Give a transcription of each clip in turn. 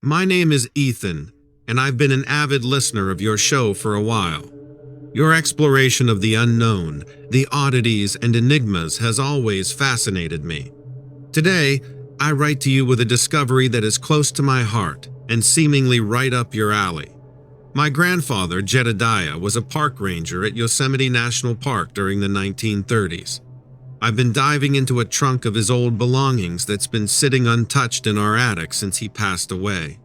My name is Ethan, and I've been an avid listener of your show for a while. Your exploration of the unknown, the oddities and enigmas has always fascinated me. Today, I write to you with a discovery that is close to my heart and seemingly right up your alley. My grandfather, Jedediah, was a park ranger at Yosemite National Park during the 1930s. I've been diving into a trunk of his old belongings that's been sitting untouched in our attic since he passed away.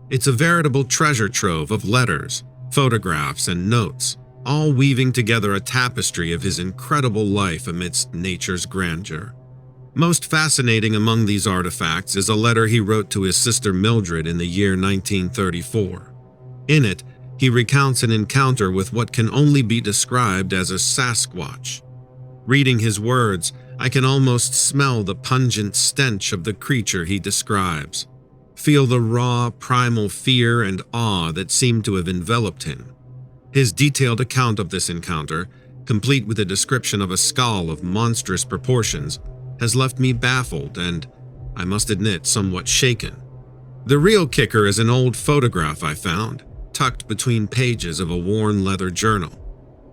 It's a veritable treasure trove of letters, photographs, and notes, all weaving together a tapestry of his incredible life amidst nature's grandeur. Most fascinating among these artifacts is a letter he wrote to his sister Mildred in the year 1934. In it, he recounts an encounter with what can only be described as a Sasquatch. Reading his words, I can almost smell the pungent stench of the creature he describes, feel the raw, primal fear and awe that seem to have enveloped him. His detailed account of this encounter, complete with a description of a skull of monstrous proportions, has left me baffled and, I must admit, somewhat shaken. The real kicker is an old photograph I found, tucked between pages of a worn leather journal.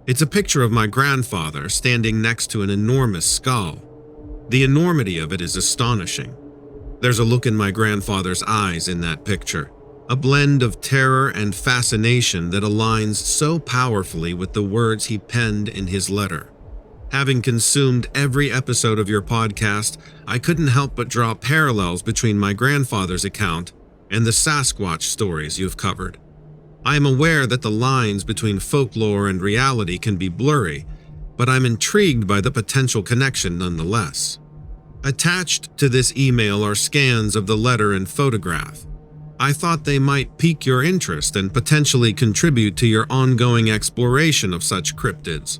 It's a picture of my grandfather standing next to an enormous skull. The enormity of it is astonishing. There's a look in my grandfather's eyes in that picture, a blend of terror and fascination that aligns so powerfully with the words he penned in his letter. Having consumed every episode of your podcast, I couldn't help but draw parallels between my grandfather's account and the Sasquatch stories you've covered. I am aware that the lines between folklore and reality can be blurry, but I'm intrigued by the potential connection nonetheless. Attached to this email are scans of the letter and photograph. I thought they might pique your interest and potentially contribute to your ongoing exploration of such cryptids.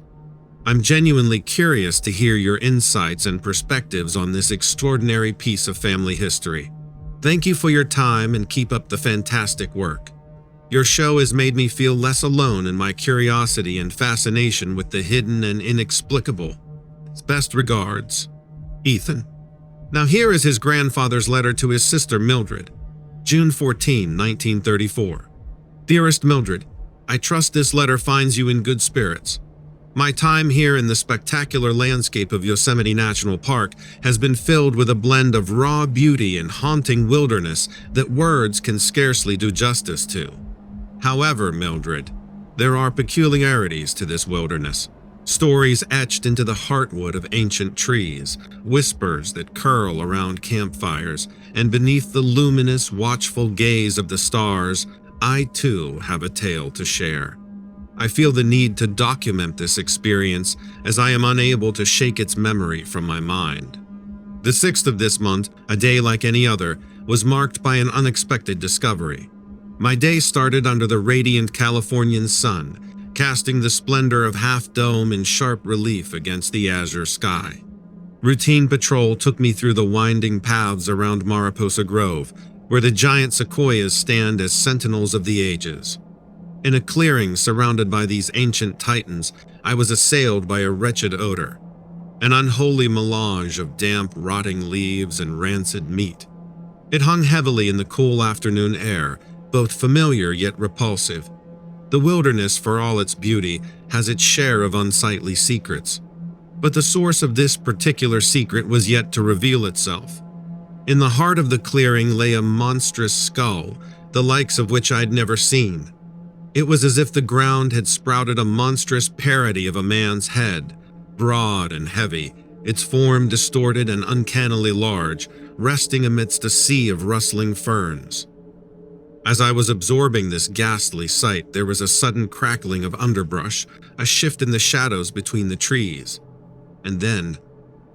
I'm genuinely curious to hear your insights and perspectives on this extraordinary piece of family history. Thank you for your time and keep up the fantastic work. Your show has made me feel less alone in my curiosity and fascination with the hidden and inexplicable. Best regards, Ethan. Now here is his grandfather's letter to his sister Mildred, June 14, 1934. Dearest Mildred, I trust this letter finds you in good spirits. My time here in the spectacular landscape of Yosemite National Park has been filled with a blend of raw beauty and haunting wilderness that words can scarcely do justice to. However, Mildred, there are peculiarities to this wilderness, stories etched into the heartwood of ancient trees, whispers that curl around campfires, and beneath the luminous, watchful gaze of the stars, I too have a tale to share. I feel the need to document this experience as I am unable to shake its memory from my mind. The 6th of this month, a day like any other, was marked by an unexpected discovery. My day started under the radiant Californian sun, casting the splendor of Half Dome in sharp relief against the azure sky. Routine patrol took me through the winding paths around Mariposa Grove, where the giant sequoias stand as sentinels of the ages. In a clearing surrounded by these ancient titans, I was assailed by a wretched odor, an unholy melange of damp, rotting leaves and rancid meat. It hung heavily in the cool afternoon air, both familiar yet repulsive. The wilderness, for all its beauty, has its share of unsightly secrets. But the source of this particular secret was yet to reveal itself. In the heart of the clearing lay a monstrous skull, the likes of which I'd never seen. It was as if the ground had sprouted a monstrous parody of a man's head, broad and heavy, its form distorted and uncannily large, resting amidst a sea of rustling ferns. As I was absorbing this ghastly sight, there was a sudden crackling of underbrush, a shift in the shadows between the trees. And then,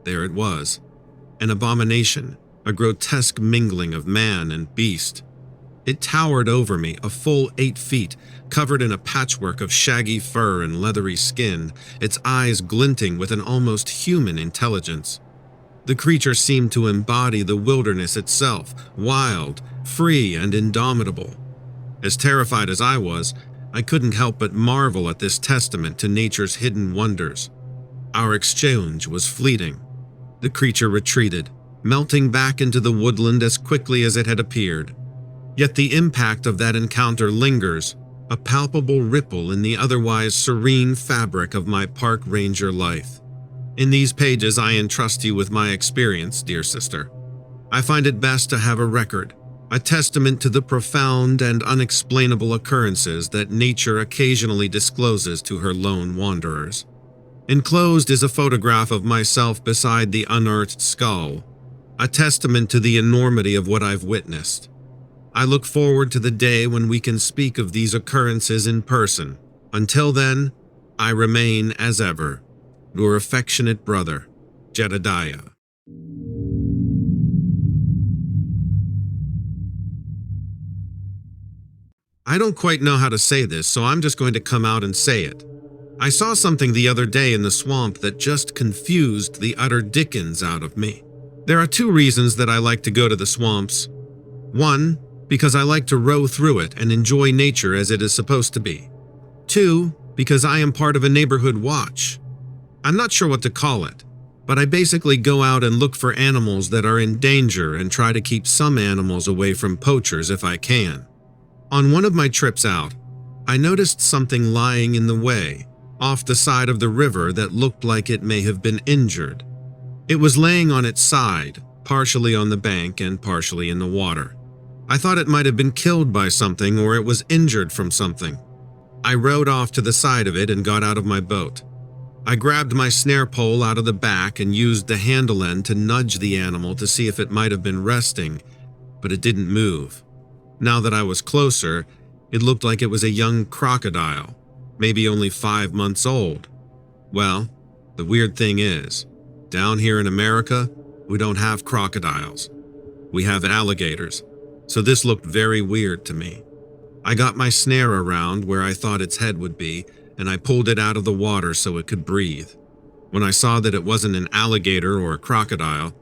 there it was, an abomination, a grotesque mingling of man and beast. It towered over me, a full 8 feet, covered in a patchwork of shaggy fur and leathery skin, its eyes glinting with an almost human intelligence. The creature seemed to embody the wilderness itself, wild, free, and indomitable. As terrified as I was, I couldn't help but marvel at this testament to nature's hidden wonders. Our exchange was fleeting. The creature retreated, melting back into the woodland as quickly as it had appeared. Yet the impact of that encounter lingers, a palpable ripple in the otherwise serene fabric of my park ranger life. In these pages, I entrust you with my experience, dear sister. I find it best to have a record, a testament to the profound and unexplainable occurrences that nature occasionally discloses to her lone wanderers. Enclosed is a photograph of myself beside the unearthed skull, a testament to the enormity of what I've witnessed. I look forward to the day when we can speak of these occurrences in person. Until then, I remain, as ever, your affectionate brother, Jedediah. I don't quite know how to say this, so I'm just going to come out and say it. I saw something the other day in the swamp that just confused the utter dickens out of me. There are two reasons that I like to go to the swamps. One, because I like to row through it and enjoy nature as it is supposed to be. Two, because I am part of a neighborhood watch. I'm not sure what to call it, but I basically go out and look for animals that are in danger and try to keep some animals away from poachers if I can. On one of my trips out, I noticed something lying in the way, off the side of the river that looked like it may have been injured. It was laying on its side, partially on the bank and partially in the water. I thought it might have been killed by something or it was injured from something. I rowed off to the side of it and got out of my boat. I grabbed my snare pole out of the back and used the handle end to nudge the animal to see if it might have been resting, but it didn't move. Now that I was closer, it looked like it was a young crocodile, maybe only 5 months old. Well, the weird thing is, down here in America, we don't have crocodiles. We have alligators, so this looked very weird to me. I got my snare around where I thought its head would be, and I pulled it out of the water so it could breathe. When I saw that it wasn't an alligator or a crocodile,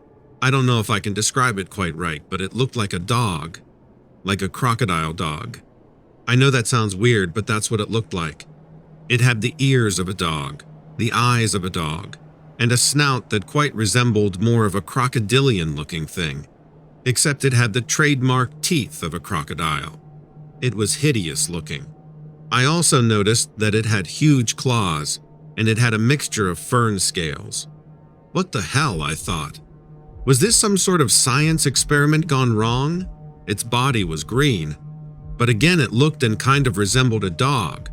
I don't know if I can describe it quite right, but it looked like a dog, like a crocodile dog. I know that sounds weird, but that's what it looked like. It had the ears of a dog, the eyes of a dog, and a snout that quite resembled more of a crocodilian-looking thing, except it had the trademark teeth of a crocodile. It was hideous looking. I also noticed that it had huge claws, and it had a mixture of fern scales. What the hell, I thought. Was this some sort of science experiment gone wrong? Its body was green, but again it looked and kind of resembled a dog,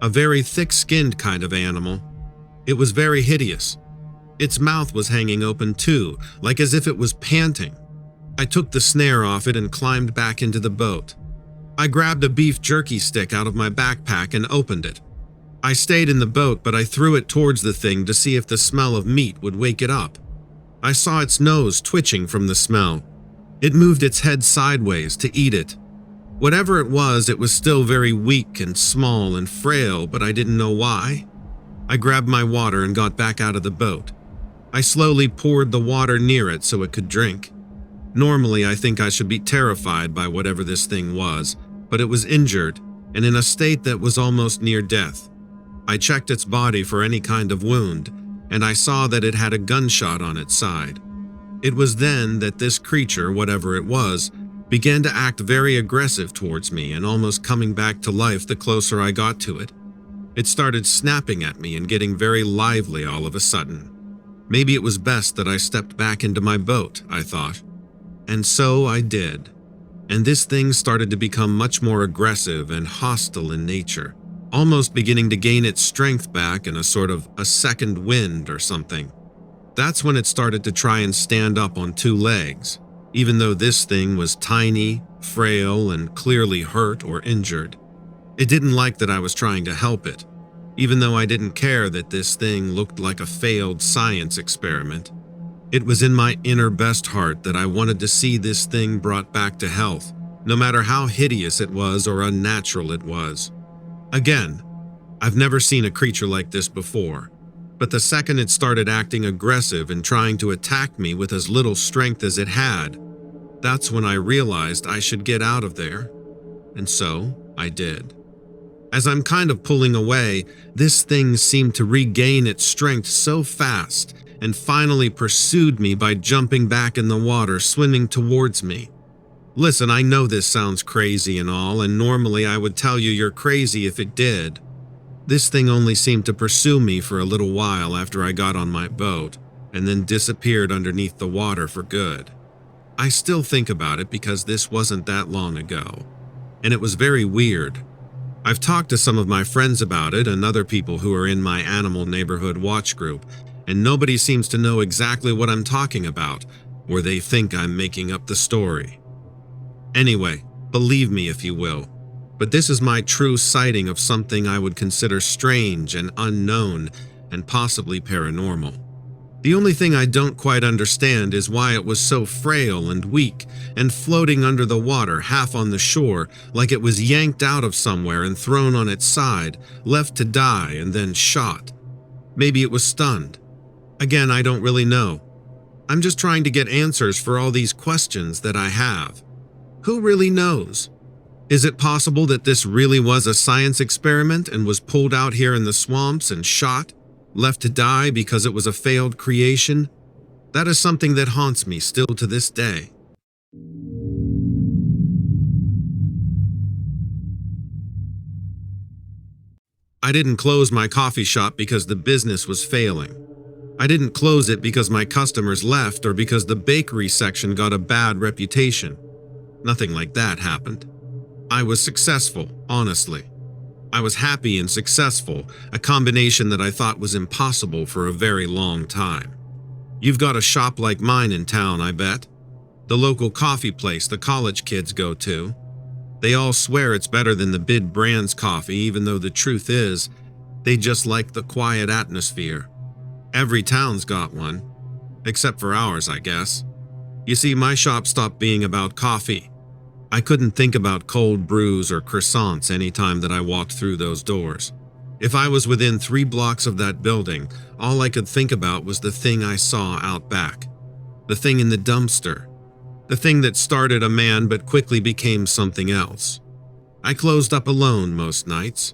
a very thick-skinned kind of animal. It was very hideous. Its mouth was hanging open too, like as if it was panting. I took the snare off it and climbed back into the boat. I grabbed a beef jerky stick out of my backpack and opened it. I stayed in the boat, but I threw it towards the thing to see if the smell of meat would wake it up. I saw its nose twitching from the smell. It moved its head sideways to eat it. Whatever it was still very weak and small and frail, but I didn't know why. I grabbed my water and got back out of the boat. I slowly poured the water near it so it could drink. Normally, I think I should be terrified by whatever this thing was, but it was injured and in a state that was almost near death. I checked its body for any kind of wound, and I saw that it had a gunshot on its side. It was then that this creature, whatever it was, began to act very aggressive towards me and almost coming back to life the closer I got to it. It started snapping at me and getting very lively all of a sudden. Maybe it was best that I stepped back into my boat, I thought. And so I did. And this thing started to become much more aggressive and hostile in nature, almost beginning to gain its strength back in a sort of a second wind or something. That's when it started to try and stand up on 2 legs, even though this thing was tiny, frail, and clearly hurt or injured. It didn't like that I was trying to help it, even though I didn't care that this thing looked like a failed science experiment. It was in my inner best heart that I wanted to see this thing brought back to health, no matter how hideous it was or unnatural it was. Again, I've never seen a creature like this before, but the second it started acting aggressive and trying to attack me with as little strength as it had, that's when I realized I should get out of there. And so I did. As I'm kind of pulling away, this thing seemed to regain its strength so fast and finally pursued me by jumping back in the water, swimming towards me. Listen, I know this sounds crazy and all, and normally I would tell you you're crazy if it did. This thing only seemed to pursue me for a little while after I got on my boat, and then disappeared underneath the water for good. I still think about it because this wasn't that long ago, and it was very weird. I've talked to some of my friends about it and other people who are in my animal neighborhood watch group, and nobody seems to know exactly what I'm talking about, or they think I'm making up the story. Anyway, believe me if you will, but this is my true sighting of something I would consider strange and unknown and possibly paranormal. The only thing I don't quite understand is why it was so frail and weak and floating under the water half on the shore like it was yanked out of somewhere and thrown on its side, left to die and then shot. Maybe it was stunned. Again, I don't really know. I'm just trying to get answers for all these questions that I have. Who really knows? Is it possible that this really was a science experiment and was pulled out here in the swamps and shot? Left to die because it was a failed creation? That is something that haunts me still to this day. I didn't close my coffee shop because the business was failing. I didn't close it because my customers left or because the bakery section got a bad reputation. Nothing like that happened. I was successful, honestly. I was happy and successful, a combination that I thought was impossible for a very long time. You've got a shop like mine in town, I bet. The local coffee place the college kids go to. They all swear it's better than the big brand's coffee, even though the truth is, they just like the quiet atmosphere. Every town's got one, except for ours, I guess. You see, my shop stopped being about coffee. I couldn't think about cold brews or croissants any time that I walked through those doors. If I was within 3 blocks of that building, all I could think about was the thing I saw out back. The thing in the dumpster. The thing that started a man but quickly became something else. I closed up alone most nights.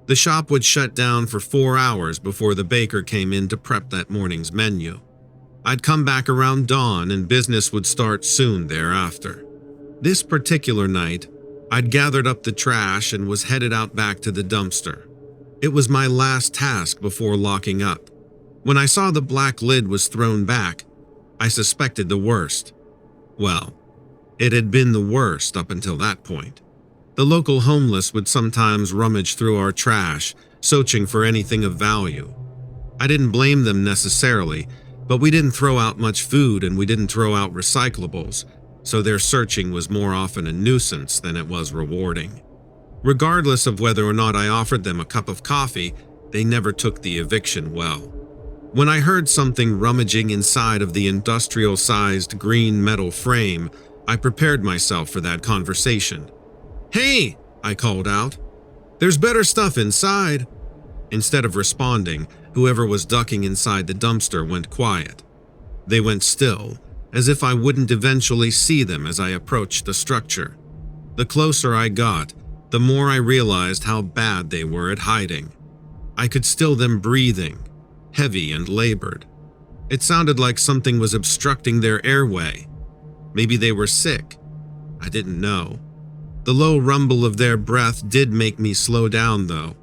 The shop would shut down for 4 hours before the baker came in to prep that morning's menu. I'd come back around dawn and business would start soon thereafter. This particular night, I'd gathered up the trash and was headed out back to the dumpster. It was my last task before locking up. When I saw the black lid was thrown back, I suspected the worst. Well, it had been the worst up until that point. The local homeless would sometimes rummage through our trash, searching for anything of value. I didn't blame them necessarily, but we didn't throw out much food and we didn't throw out recyclables, so their searching was more often a nuisance than it was rewarding. Regardless of whether or not I offered them a cup of coffee, they never took the eviction well. When I heard something rummaging inside of the industrial-sized green metal frame, I prepared myself for that conversation. "Hey!" I called out. "There's better stuff inside." Instead of responding, whoever was ducking inside the dumpster went quiet. They went still, as if I wouldn't eventually see them as I approached the structure. The closer I got, the more I realized how bad they were at hiding. I could still them breathing, heavy and labored. It sounded like something was obstructing their airway. Maybe they were sick. I didn't know. The low rumble of their breath did make me slow down, though.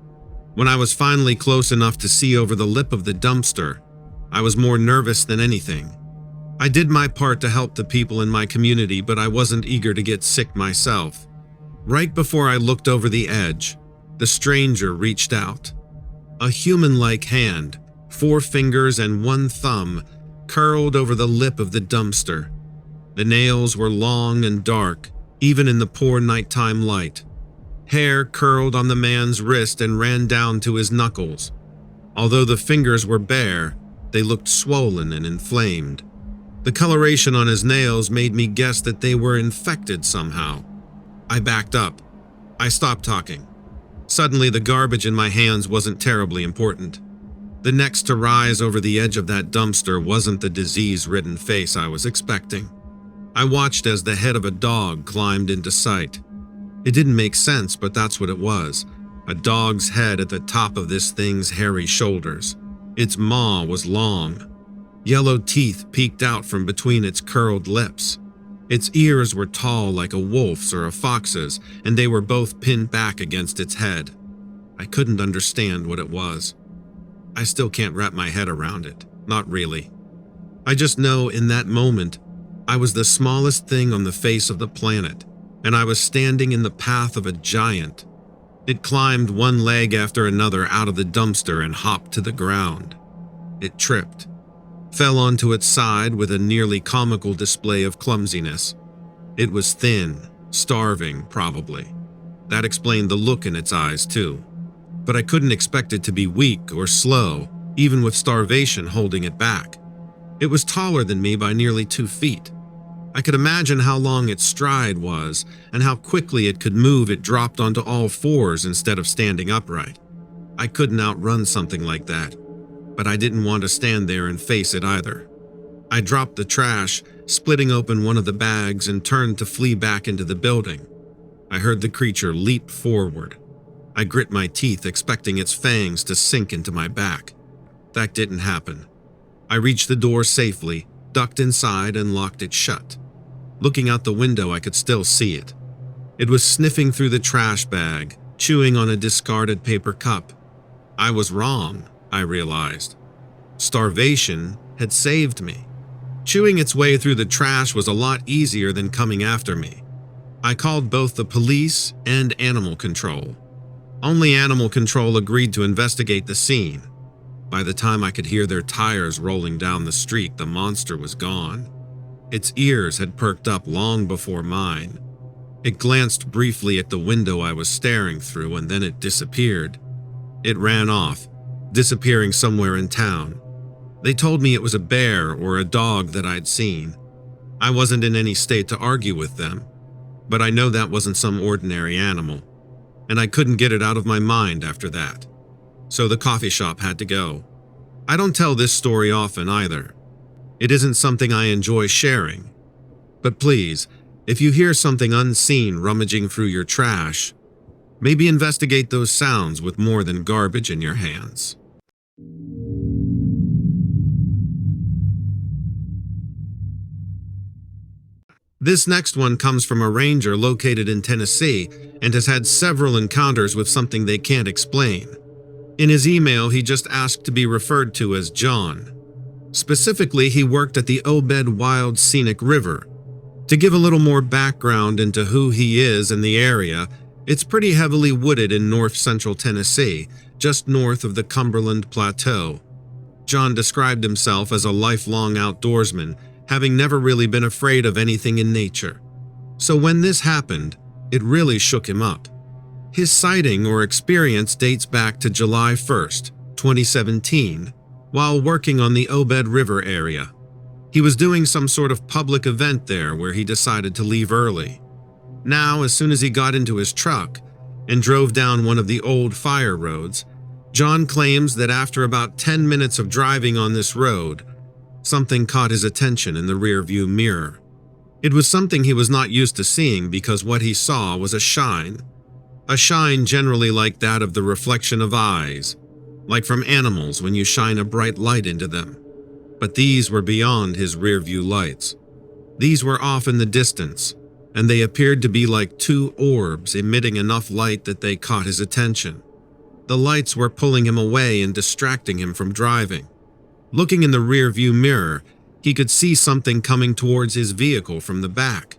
When I was finally close enough to see over the lip of the dumpster, I was more nervous than anything. I did my part to help the people in my community, but I wasn't eager to get sick myself. Right before I looked over the edge, the stranger reached out. A human-like hand, 4 fingers and 1 thumb, curled over the lip of the dumpster. The nails were long and dark, even in the poor nighttime light. Hair curled on the man's wrist and ran down to his knuckles. Although the fingers were bare, they looked swollen and inflamed. The coloration on his nails made me guess that they were infected somehow. I backed up. I stopped talking. Suddenly, the garbage in my hands wasn't terribly important. The next to rise over the edge of that dumpster wasn't the disease-ridden face I was expecting. I watched as the head of a dog climbed into sight. It didn't make sense, but that's what it was. A dog's head at the top of this thing's hairy shoulders. Its maw was long. Yellow teeth peeked out from between its curled lips. Its ears were tall like a wolf's or a fox's, and they were both pinned back against its head. I couldn't understand what it was. I still can't wrap my head around it. Not really. I just know in that moment, I was the smallest thing on the face of the planet, and I was standing in the path of a giant. It climbed one leg after another out of the dumpster and hopped to the ground. It tripped, fell onto its side with a nearly comical display of clumsiness. It was thin, starving, probably. That explained the look in its eyes, too. But I couldn't expect it to be weak or slow, even with starvation holding it back. It was taller than me by nearly 2 feet. I could imagine how long its stride was and how quickly it could move. It dropped onto all fours instead of standing upright. I couldn't outrun something like that, but I didn't want to stand there and face it either. I dropped the trash, splitting open one of the bags, and turned to flee back into the building. I heard the creature leap forward. I grit my teeth, expecting its fangs to sink into my back. That didn't happen. I reached the door safely, ducked inside, and locked it shut. Looking out the window, I could still see it. It was sniffing through the trash bag, chewing on a discarded paper cup. I was wrong, I realized. Starvation had saved me. Chewing its way through the trash was a lot easier than coming after me. I called both the police and animal control. Only animal control agreed to investigate the scene. By the time I could hear their tires rolling down the street, the monster was gone. Its ears had perked up long before mine. It glanced briefly at the window I was staring through, and then it disappeared. It ran off, disappearing somewhere in town. They told me it was a bear or a dog that I'd seen. I wasn't in any state to argue with them, but I know that wasn't some ordinary animal, and I couldn't get it out of my mind after that. So the coffee shop had to go. I don't tell this story often either. It isn't something I enjoy sharing. But please, if you hear something unseen rummaging through your trash, maybe investigate those sounds with more than garbage in your hands. This next one comes from a ranger located in Tennessee and has had several encounters with something they can't explain. In his email, he just asked to be referred to as John. Specifically, he worked at the Four.Obed Wild Scenic River. To give a little more background into who he is and the area, it's pretty heavily wooded in north-central Tennessee, just north of the Cumberland Plateau. John described himself as a lifelong outdoorsman, having never really been afraid of anything in nature. So when this happened, it really shook him up. His sighting or experience dates back to July 1st, 2017, while working on the Four.Obed River area. He was doing some sort of public event there where he decided to leave early. Now, as soon as he got into his truck and drove down one of the old fire roads, John claims that after about 10 minutes of driving on this road, something caught his attention in the rearview mirror. It was something he was not used to seeing because what he saw was a shine generally like that of the reflection of eyes, like from animals when you shine a bright light into them. But these were beyond his rearview lights. These were off in the distance, and they appeared to be like two orbs emitting enough light that they caught his attention. The lights were pulling him away and distracting him from driving. Looking in the rearview mirror, he could see something coming towards his vehicle from the back.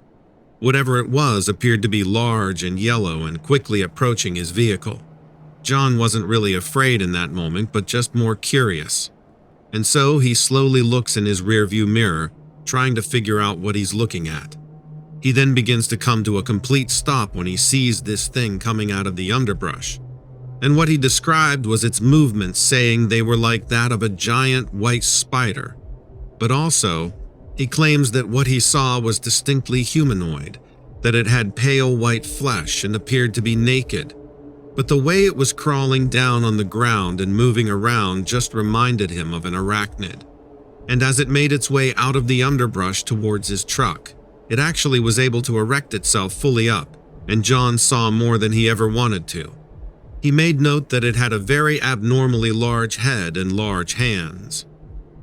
Whatever it was appeared to be large and yellow and quickly approaching his vehicle. John wasn't really afraid in that moment, but just more curious. And so he slowly looks in his rearview mirror, trying to figure out what he's looking at. He then begins to come to a complete stop when he sees this thing coming out of the underbrush. And what he described was its movements, saying they were like that of a giant white spider. But also, he claims that what he saw was distinctly humanoid, that it had pale white flesh and appeared to be naked. But the way it was crawling down on the ground and moving around just reminded him of an arachnid. And as it made its way out of the underbrush towards his truck, it actually was able to erect itself fully up, and John saw more than he ever wanted to. He made note that it had a very abnormally large head and large hands.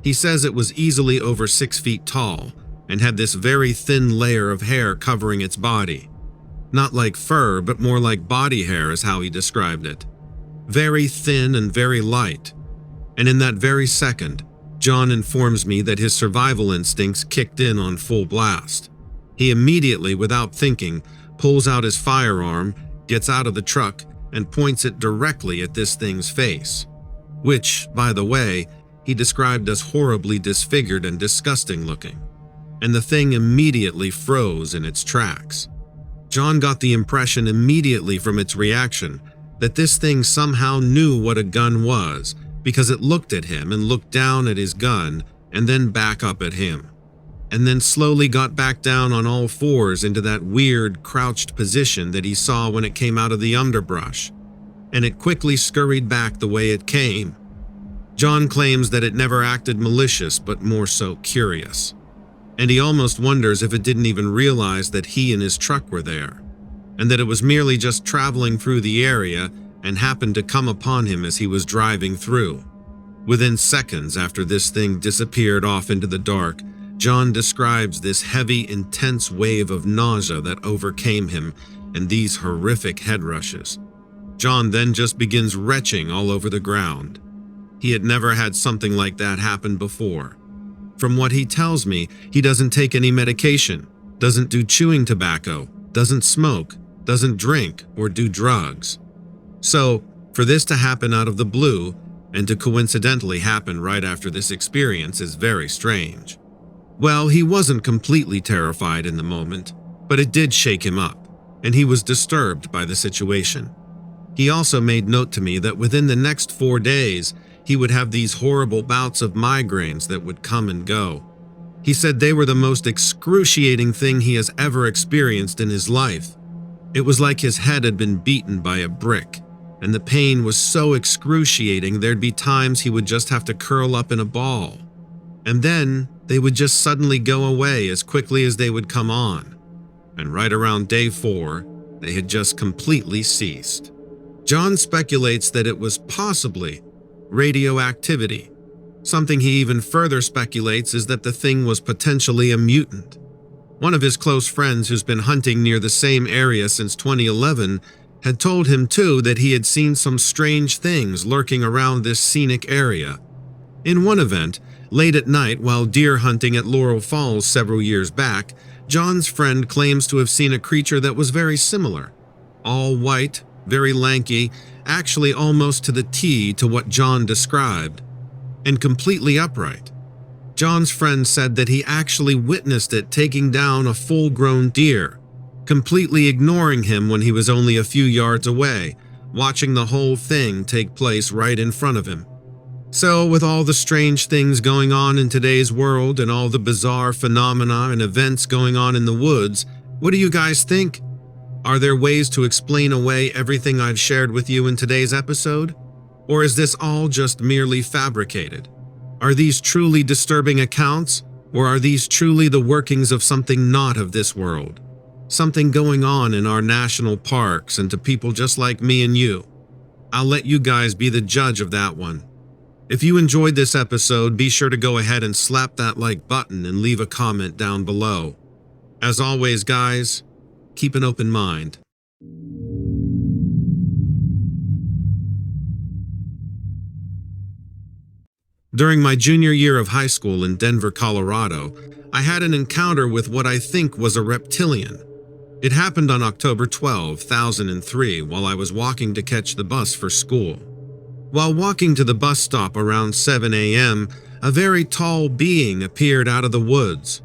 He says it was easily over 6 feet tall, and had this very thin layer of hair covering its body. Not like fur, but more like body hair is how he described it. Very thin and very light. And in that very second, John informs me that his survival instincts kicked in on full blast. He immediately, without thinking, pulls out his firearm, gets out of the truck, and points it directly at this thing's face, which, by the way, he described as horribly disfigured and disgusting looking. And the thing immediately froze in its tracks. John got the impression immediately from its reaction that this thing somehow knew what a gun was, because it looked at him and looked down at his gun and then back up at him, and then slowly got back down on all fours into that weird crouched position that he saw when it came out of the underbrush, and it quickly scurried back the way it came. John claims that it never acted malicious but more so curious, and he almost wonders if it didn't even realize that he and his truck were there, and that it was merely just traveling through the area and happened to come upon him as he was driving through. Within seconds after this thing disappeared off into the dark, John describes this heavy, intense wave of nausea that overcame him and these horrific head rushes. John then just begins retching all over the ground. He had never had something like that happen before. From what he tells me, he doesn't take any medication, doesn't do chewing tobacco, doesn't smoke, doesn't drink or do drugs. So, for this to happen out of the blue, and to coincidentally happen right after this experience is very strange. Well, he wasn't completely terrified in the moment, but it did shake him up, and he was disturbed by the situation. He also made note to me that within the next 4 days, he would have these horrible bouts of migraines that would come and go. He said they were the most excruciating thing he has ever experienced in his life. It was like his head had been beaten by a brick, and the pain was so excruciating there'd be times he would just have to curl up in a ball. And then they would just suddenly go away as quickly as they would come on. And right around day 4, they had just completely ceased. John speculates that it was possibly radioactivity. Something he even further speculates is that the thing was potentially a mutant. One of his close friends who's been hunting near the same area since 2011 had told him too that he had seen some strange things lurking around this scenic area. In one event, late at night while deer hunting at Laurel Falls several years back, John's friend claims to have seen a creature that was very similar. All white, very lanky, actually almost to the T to what John described, and completely upright. John's friend said that he actually witnessed it taking down a full-grown deer, completely ignoring him when he was only a few yards away, watching the whole thing take place right in front of him. So, with all the strange things going on in today's world and all the bizarre phenomena and events going on in the woods, what do you guys think? Are there ways to explain away everything I've shared with you in today's episode? Or is this all just merely fabricated? Are these truly disturbing accounts, or are these truly the workings of something not of this world? Something going on in our national parks and to people just like me and you? I'll let you guys be the judge of that one. If you enjoyed this episode, be sure to go ahead and slap that like button and leave a comment down below. As always, guys, keep an open mind. During my junior year of high school in Denver, Colorado, I had an encounter with what I think was a reptilian. It happened on October 12, 2003, while I was walking to catch the bus for school. While walking to the bus stop around 7 a.m., a very tall being appeared out of the woods.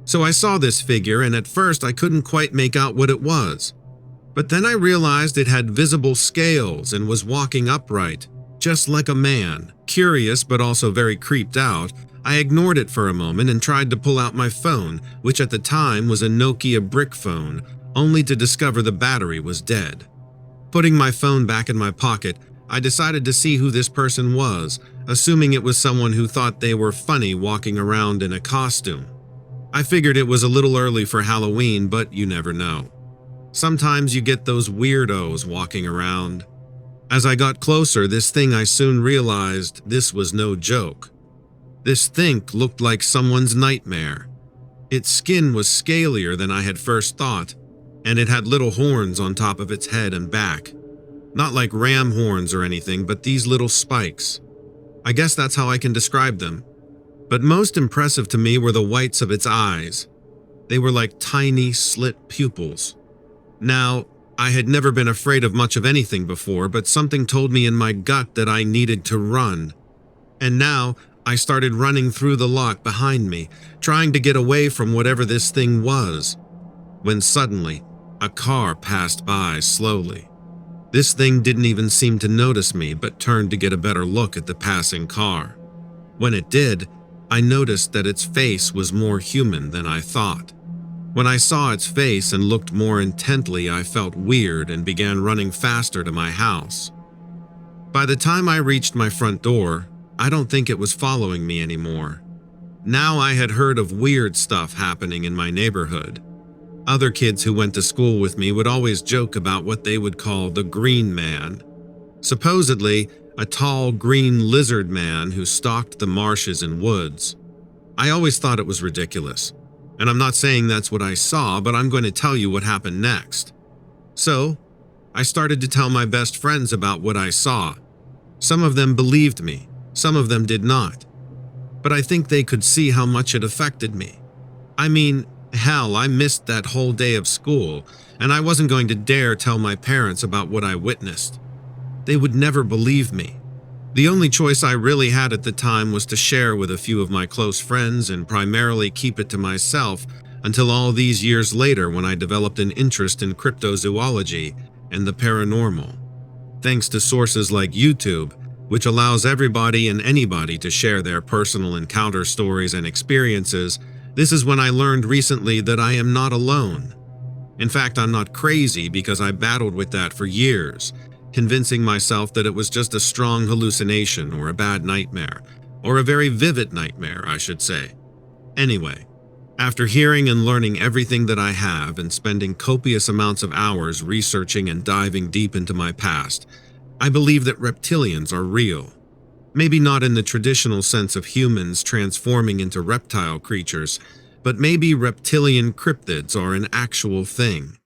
So I saw this figure, and at first I couldn't quite make out what it was. But then I realized it had visible scales and was walking upright, just like a man. Curious but also very creeped out, I ignored it for a moment and tried to pull out my phone, which at the time was a Nokia brick phone, only to discover the battery was dead. Putting my phone back in my pocket, I decided to see who this person was, assuming it was someone who thought they were funny walking around in a costume. I figured it was a little early for Halloween, but you never know. Sometimes you get those weirdos walking around. As I got closer, this thing I soon realized this was no joke. This thing looked like someone's nightmare. Its skin was scalier than I had first thought, and it had little horns on top of its head and back. Not like ram horns or anything, but these little spikes. I guess that's how I can describe them. But most impressive to me were the whites of its eyes. They were like tiny slit pupils. Now, I had never been afraid of much of anything before, but something told me in my gut that I needed to run. And now, I started running through the lot behind me, trying to get away from whatever this thing was. When suddenly, a car passed by slowly. This thing didn't even seem to notice me, but turned to get a better look at the passing car. When it did, I noticed that its face was more human than I thought. When I saw its face and looked more intently, I felt weird and began running faster to my house. By the time I reached my front door, I don't think it was following me anymore. Now I had heard of weird stuff happening in my neighborhood. Other kids who went to school with me would always joke about what they would call the green man. Supposedly, a tall green lizard man who stalked the marshes and woods. I always thought it was ridiculous. And I'm not saying that's what I saw, but I'm going to tell you what happened next. So, I started to tell my best friends about what I saw. Some of them believed me, some of them did not. But I think they could see how much it affected me. I mean, hell, I missed that whole day of school, and I wasn't going to dare tell my parents about what I witnessed. They would never believe me. The only choice I really had at the time was to share with a few of my close friends and primarily keep it to myself until all these years later when I developed an interest in cryptozoology and the paranormal. Thanks to sources like YouTube, which allows everybody and anybody to share their personal encounter stories and experiences, this is when I learned recently that I am not alone. In fact, I'm not crazy because I battled with that for years, convincing myself that it was just a strong hallucination or a bad nightmare, or a very vivid nightmare, I should say. Anyway, after hearing and learning everything that I have and spending copious amounts of hours researching and diving deep into my past, I believe that reptilians are real. Maybe not in the traditional sense of humans transforming into reptile creatures, but maybe reptilian cryptids are an actual thing.